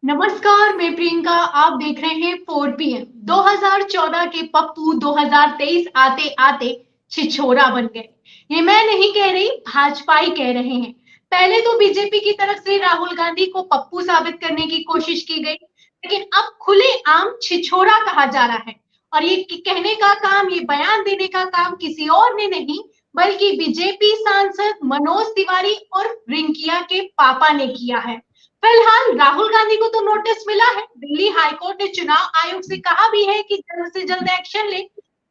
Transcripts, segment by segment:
नमस्कार, मैं प्रियंका। आप देख रहे हैं 4 PM। 2014 के पप्पू 2023 आते आते छिछोरा बन गए। ये मैं नहीं कह रही, भाजपा ही कह रहे हैं। पहले तो बीजेपी की तरफ से राहुल गांधी को पप्पू साबित करने की कोशिश की गई, लेकिन अब खुलेआम छिछोरा कहा जा रहा है। और ये कहने का काम, ये बयान देने का काम किसी और ने नहीं, बल्कि बीजेपी सांसद मनोज तिवारी और रिंकिया के पापा ने किया है। फिलहाल राहुल गांधी को तो नोटिस मिला है। दिल्ली हाईकोर्ट ने चुनाव आयोग से कहा भी है कि जल्द से जल्द एक्शन ले।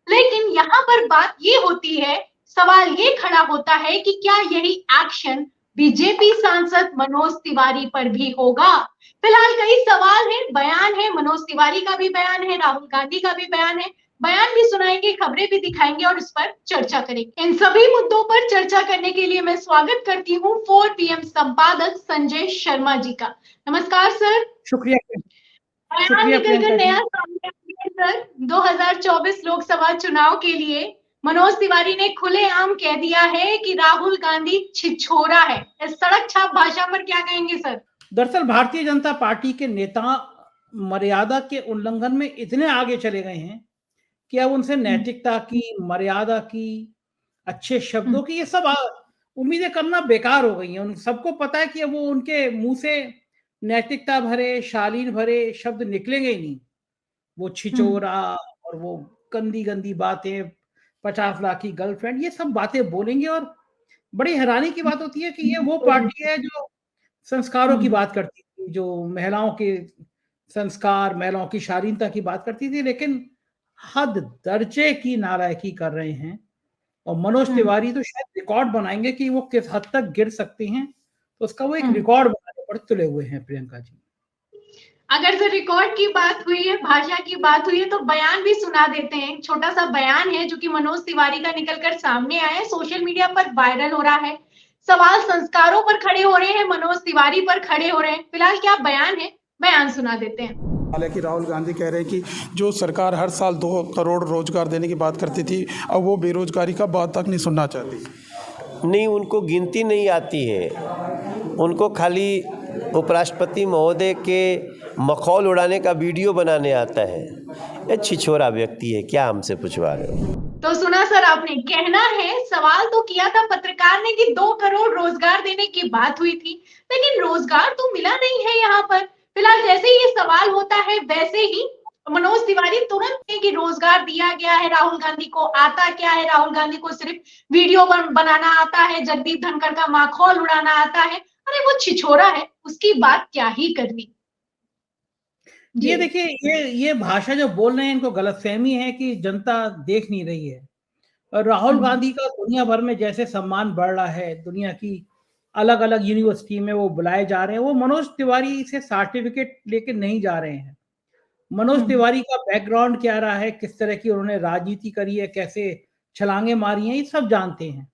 लेकिन यहाँ पर बात ये होती है, सवाल ये खड़ा होता है कि क्या यही एक्शन बीजेपी सांसद मनोज तिवारी पर भी होगा। फिलहाल कई सवाल हैं, बयान है, मनोज तिवारी का भी बयान है, राहुल गांधी का भी बयान है। बयान भी सुनाएंगे, खबरें भी दिखाएंगे और इस पर चर्चा करेंगे। इन सभी मुद्दों पर चर्चा करने के लिए मैं स्वागत करती हूँ 4 PM संपादक संजय शर्मा जी का। नमस्कार सर। शुक्रिया। बयान शुक्रिया निकलकर प्रियंका जी। नया सामने आया है सर। 2024 लोकसभा चुनाव के लिए मनोज तिवारी ने खुलेआम कह दिया है कि राहुल गांधी छिछोरा है। इस सड़क छाप भाषा पर क्या कहेंगे सर? दरअसल भारतीय जनता पार्टी के नेता मर्यादा के उल्लंघन में इतने आगे चले गए हैं कि अब उनसे नैतिकता की, मर्यादा की, अच्छे शब्दों की, ये सब उम्मीदें करना बेकार हो गई हैं। उन सबको पता है कि वो उनके मुंह से नैतिकता भरे, शालीन भरे शब्द निकलेंगे ही नहीं। वो छिचोरा और वो गंदी गंदी बातें, 50 लाख की गर्लफ्रेंड, ये सब बातें बोलेंगे। और बड़ी हैरानी की बात होती है कि ये वो पार्टी है जो संस्कारों की बात करती थी, जो महिलाओं के संस्कार, महिलाओं की शालीनता की बात करती थी, लेकिन हद दर्जे की नालायकी कर रहे हैं। और मनोज तिवारी तो शायद रिकॉर्ड बनाएंगे कि वो किस हद तक गिर सकती हैं, तो उसका वो एक रिकॉर्ड बनाने पर तुले हुए हैं प्रियंका जी। अगर जो रिकॉर्ड की बात हुई है, भाषा की बात हुई है, तो बयान भी सुना देते हैं। छोटा सा बयान है जो कि मनोज तिवारी का निकलकर सामने आया है, सोशल मीडिया पर वायरल हो रहा है। सवाल संस्कारों पर खड़े हो रहे हैं, मनोज तिवारी पर खड़े हो रहे हैं। फिलहाल क्या बयान है, बयान सुना देते हैं। हालांकि राहुल गांधी कह रहे हैं कि जो सरकार हर साल 2 करोड़ रोजगार देने की बात करती थी, अब वो बेरोजगारी का बात तक नहीं सुनना चाहती। नहीं, उनको गिनती नहीं आती है। उनको खाली उपराष्ट्रपति महोदय के मखौल उड़ाने का वीडियो बनाने आता है। ये छिछोरा व्यक्ति है, क्या हमसे पूछवा रहे हो? तो सुना सर आपने, कहना है, सवाल तो किया था पत्रकार ने कि 2 करोड़ रोजगार देने की बात हुई थी, लेकिन रोजगार तो मिला नहीं है यहाँ पर। फिलहाल जैसे ही ये सवाल होता है, वैसे ही मनोज तिवारी तुरंत है कि रोजगार दिया गया है। राहुल गांधी को आता क्या है? राहुल गांधी को सिर्फ वीडियो बनाना आता है, जगदीप धनखड़ का माखौल उड़ाना आता है। अरे वो छिछोरा है, उसकी बात क्या ही करनी। ये देखिए, ये भाषा जो बोल रहे हैं, इनको गलतफहमी है कि जनता देख नहीं रही है। और राहुल गांधी का दुनिया भर में जैसे सम्मान बढ़ रहा है, दुनिया की अलग अलग यूनिवर्सिटी में वो बुलाए जा रहे हैं, वो मनोज तिवारी से सर्टिफिकेट लेके नहीं जा रहे हैं। मनोज तिवारी का बैकग्राउंड क्या रहा है, किस तरह की उन्होंने राजनीति करी है, कैसे छलांगे मारी हैं, ये सब जानते हैं।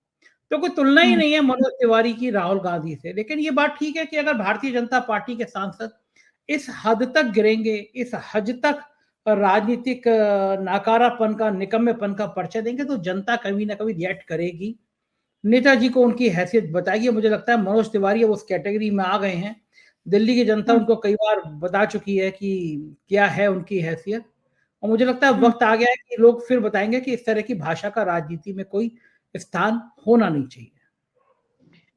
तो कोई तुलना ही नहीं है मनोज तिवारी की राहुल गांधी से। लेकिन ये बात ठीक है कि अगर भारतीय जनता पार्टी के सांसद इस हद तक गिरेंगे, इस हद तक राजनीतिक नाकारापन का, निकम्मेपन का परिचय देंगे, तो जनता कभी ना कभी रिएक्ट करेगी। नेताजी को उनकी हैसियत बताइए। मुझे लगता है मनोज तिवारी उस कैटेगरी में आ गए हैं। दिल्ली की जनता उनको कई बार बता चुकी है कि क्या है उनकी हैसियत। और मुझे लगता है वक्त आ गया है कि लोग फिर बताएंगे कि इस तरह की भाषा का राजनीति में कोई स्थान होना नहीं चाहिए।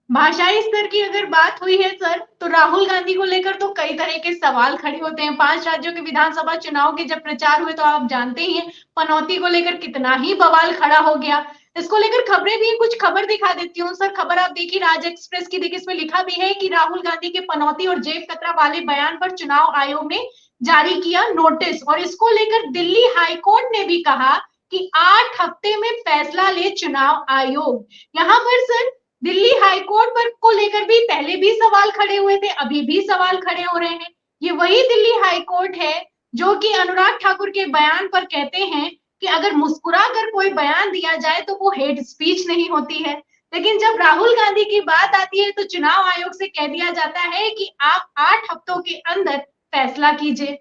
भाषाई स्तर की अगर बात हुई है सर, तो राहुल गांधी को लेकर तो कई तरह के सवाल खड़े होते हैं। 5 राज्यों के विधानसभा चुनाव के जब प्रचार हुए, तो आप जानते ही हैं पनौती को लेकर कितना ही बवाल खड़ा हो गया। इसको लेकर खबरें भी, कुछ खबर दिखा देती हूँ सर। खबर आप देखिए, राज एक्सप्रेस की। देखिए, इसमें लिखा भी है कि राहुल गांधी के पनौती और जेब कतरा वाले बयान पर चुनाव आयोग ने जारी किया नोटिस। और इसको लेकर दिल्ली हाईकोर्ट ने भी कहा कि 8 हफ्ते में फैसला ले चुनाव आयोग। यहाँ पर सर दिल्ली हाईकोर्ट पर को लेकर भी पहले भी सवाल खड़े हुए थे, अभी भी सवाल खड़े हो रहे हैं। ये वही दिल्ली हाईकोर्ट है जो कि अनुराग ठाकुर के बयान पर कहते हैं कि अगर मुस्कुरा कर कोई बयान दिया जाए तो वो हेट स्पीच नहीं होती है। लेकिन जब राहुल गांधी की बात आती है, तो चुनाव आयोग से कह दिया जाता है कि आप 8 हफ्तों के अंदर फैसला कीजिए।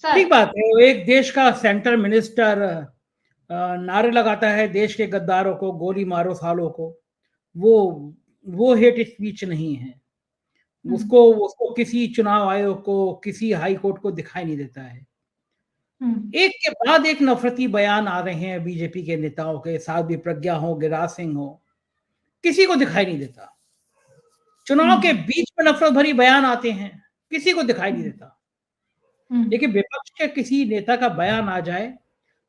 ठीक बात है। एक देश का सेंट्रल मिनिस्टर नारे लगाता है देश के गद्दारों को गोली मारो सालों को, वो हेट स्पीच नहीं है। उसको उसको किसी चुनाव आयोग को, किसी हाई कोर्ट को दिखाई नहीं देता है। एक के बाद एक नफरती बयान आ रहे हैं बीजेपी के नेताओं के, साथ भी प्रज्ञा हो, गिरिराज सिंह हो, किसी को दिखाई नहीं देता। चुनाव के बीच में नफरत भरी बयान आते हैं, किसी को दिखाई नहीं देता। लेकिन विपक्ष के किसी नेता का बयान आ जाए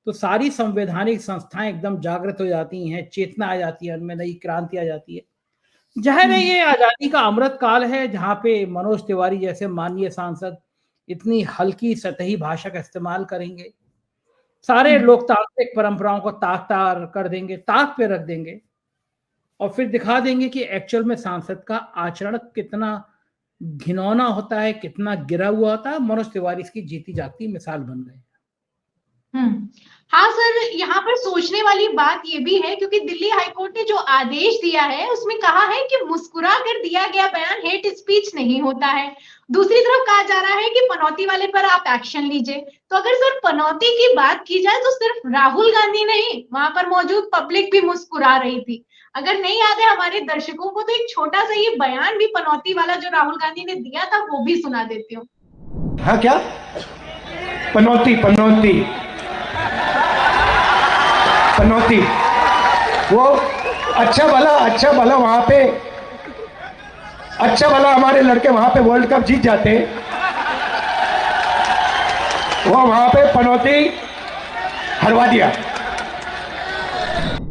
तो सारी संवैधानिक संस्थाएं एकदम जागृत हो जाती हैं, चेतना आ जाती है, उनमें नई क्रांति आ जाती है। जाहिर है ये आजादी का अमृत काल है, जहां पे मनोज तिवारी जैसे माननीय सांसद इतनी हल्की सतही भाषा का इस्तेमाल करेंगे, सारे लोकतांत्रिक परंपराओं को ताक कर देंगे, ताक पे रख देंगे और फिर दिखा देंगे कि एक्चुअल में सांसद का आचरण कितना घिनौना होता है, कितना गिरा हुआ होता है। मनोज तिवारी इसकी जीती जागती मिसाल बन गए। हाँ सर, यहाँ पर सोचने वाली बात ये भी है, क्योंकि दिल्ली हाईकोर्ट ने जो आदेश दिया है उसमें कहा है कि मुस्कुरा कर दिया गया बयान हेट स्पीच नहीं होता है। दूसरी तरफ कहा जा रहा है कि पनौती वाले पर आप एक्शन लीजिए। तो अगर सर पनौती की बात की जाए तो सिर्फ राहुल गांधी नहीं, वहां पर मौजूद पब्लिक भी मुस्कुरा रही थी। अगर नहीं याद है हमारे दर्शकों को तो एक छोटा सा ये बयान भी पनौती वाला जो राहुल गांधी ने दिया था वो भी सुना देती हूँ। हाँ क्या पनौती पनौती पनौती, वो अच्छा भला वहां पे, अच्छा भला हमारे लड़के वहां पे वर्ल्ड कप जीत जाते, वो वहां पे पनौती हरवा दिया।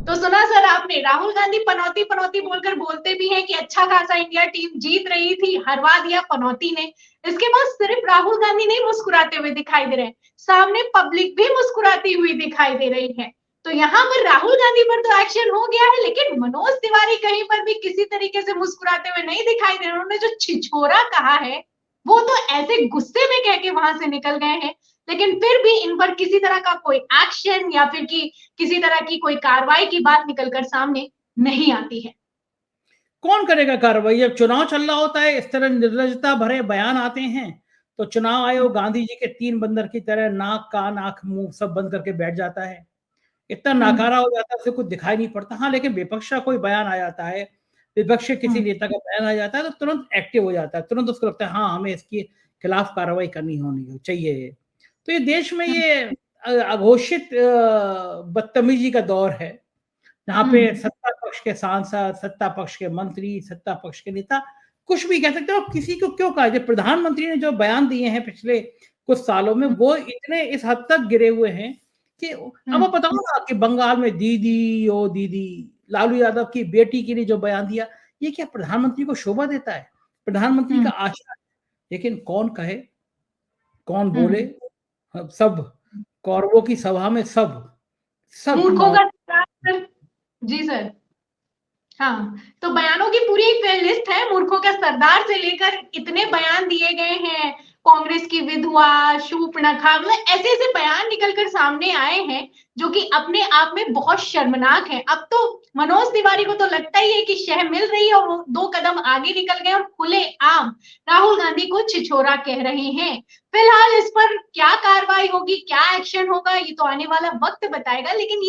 तो सुना सर आपने, राहुल गांधी पनौती पनौती बोलकर बोलते भी हैं कि अच्छा खासा इंडिया टीम जीत रही थी, हरवा दिया पनौती ने। इसके बाद सिर्फ राहुल गांधी नहीं मुस्कुराते हुए दिखाई दे रहे हैं, सामने पब्लिक भी मुस्कुराती हुई दिखाई दे रही है। तो यहाँ पर राहुल गांधी पर तो एक्शन हो गया है, लेकिन मनोज तिवारी कहीं पर भी किसी तरीके से मुस्कुराते हुए नहीं दिखाई दे रहे। उन्होंने जो छिछोरा कहा है वो तो ऐसे गुस्से में कह के वहां से निकल गए हैं, लेकिन फिर भी इन पर किसी तरह का कोई एक्शन या फिर किसी तरह की कोई कार्रवाई की बात निकलकर सामने नहीं आती है। कौन करेगा कार्रवाई? जब चुनाव चल रहा होता है, इस तरह निर्लजता भरे बयान आते हैं तो चुनाव आयोग गांधी जी के 3 बंदर की तरह नाक, कान, आंख, मुंह सब बंद करके बैठ जाता है, इतना नाकारा हो जाता है, उसे कुछ दिखाई नहीं पड़ता। हाँ, लेकिन विपक्ष का कोई बयान आ जाता है, विपक्ष के किसी नेता का बयान आ जाता है तो तुरंत एक्टिव हो जाता है, तुरंत उसको लगता है हाँ हमें इसके खिलाफ कार्रवाई करनी होनी चाहिए। तो ये देश में ये अघोषित बदतमीजी का दौर है, जहाँ पे सत्ता पक्ष के सांसद, सत्ता पक्ष के मंत्री, सत्ता पक्ष के नेता कुछ भी कह सकते हो। किसी को क्यों कहा जाए? प्रधानमंत्री ने जो बयान दिए हैं पिछले कुछ सालों में वो इतने इस हद तक गिरे हुए हैं कि अब आप बताओ ना कि बंगाल में दीदी ओ दीदी, लालू यादव की बेटी के लिए जो बयान दिया, ये क्या प्रधानमंत्री को शोभा देता है? प्रधानमंत्री का आशा है। लेकिन कौन कहे, कौन बोले? सब कौरवों की सभा में सब मूर्खों का जी सर। हाँ, तो बयानों की पूरी एक लिस्ट है, मूर्खों का सरदार से लेकर इतने बयान दिए गए हैं, कांग्रेस की विधवा, शूर्पणखा, मतलब ऐसे ऐसे बयान निकलकर सामने आए हैं जो कि अपने आप में बहुत शर्मनाक है। अब तो मनोज तिवारी को तो लगता ही है कि शह मिल रही है और वो 2 कदम आगे निकल गए और खुले आम राहुल गांधी को छिछोरा कह रहे हैं। फिलहाल इस पर क्या कार्रवाई होगी, क्या एक्शन होगा, ये तो आने वाला वक्त बताएगा। लेकिन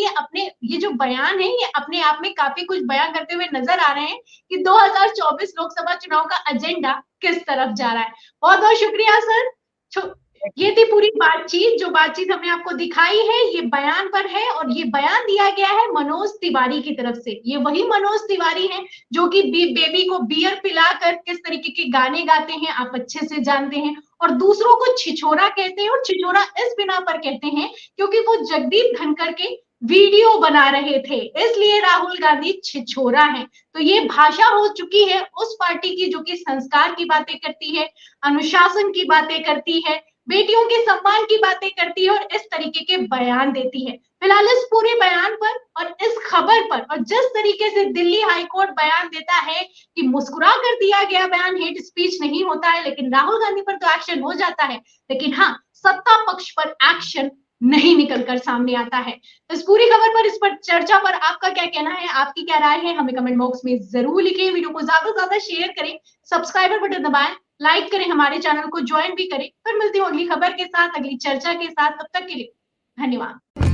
ये जो बयान है ये अपने आप में काफी कुछ बयान करते हुए नजर आ रहे हैं कि 2024 लोकसभा चुनाव का एजेंडा किस तरफ जा रहा है। बहुत बहुत शुक्रिया सर। ये थी पूरी बातचीत, जो बातचीत हमने आपको दिखाई है ये बयान पर है, और ये बयान दिया गया है मनोज तिवारी की तरफ से। ये वही मनोज तिवारी हैं जो कि बेबी को बियर पिलाकर किस तरीके के गाने गाते हैं आप अच्छे से जानते हैं, और दूसरों को छिछोरा कहते हैं। और छिछोरा इस बिना पर कहते हैं क्योंकि वो जगदीप धनखड़ के वीडियो बना रहे थे, इसलिए राहुल गांधी छिछोरा हैं। तो ये भाषा हो चुकी है उस पार्टी की जो कि संस्कार की बातें करती है, अनुशासन की बातें करती है, बेटियों के सम्मान की बातें करती है और इस तरीके के बयान देती है। फिलहाल इस पूरे बयान पर और इस खबर पर, और जिस तरीके से दिल्ली हाईकोर्ट बयान देता है कि मुस्कुरा कर दिया गया बयान हेट स्पीच नहीं होता है, लेकिन राहुल गांधी पर तो एक्शन हो जाता है, लेकिन हाँ सत्ता पक्ष पर एक्शन नहीं निकलकर सामने आता है। इस पूरी खबर पर, इस पर चर्चा पर आपका क्या कहना है, आपकी क्या राय है, हमें कमेंट बॉक्स में जरूर लिखें। वीडियो को ज्यादा से ज्यादा शेयर करें, सब्सक्राइबर बटन दबाएं, लाइक करें, हमारे चैनल को ज्वाइन भी करें। फिर मिलती हूँ अगली खबर के साथ, अगली चर्चा के साथ। तब तक के लिए धन्यवाद।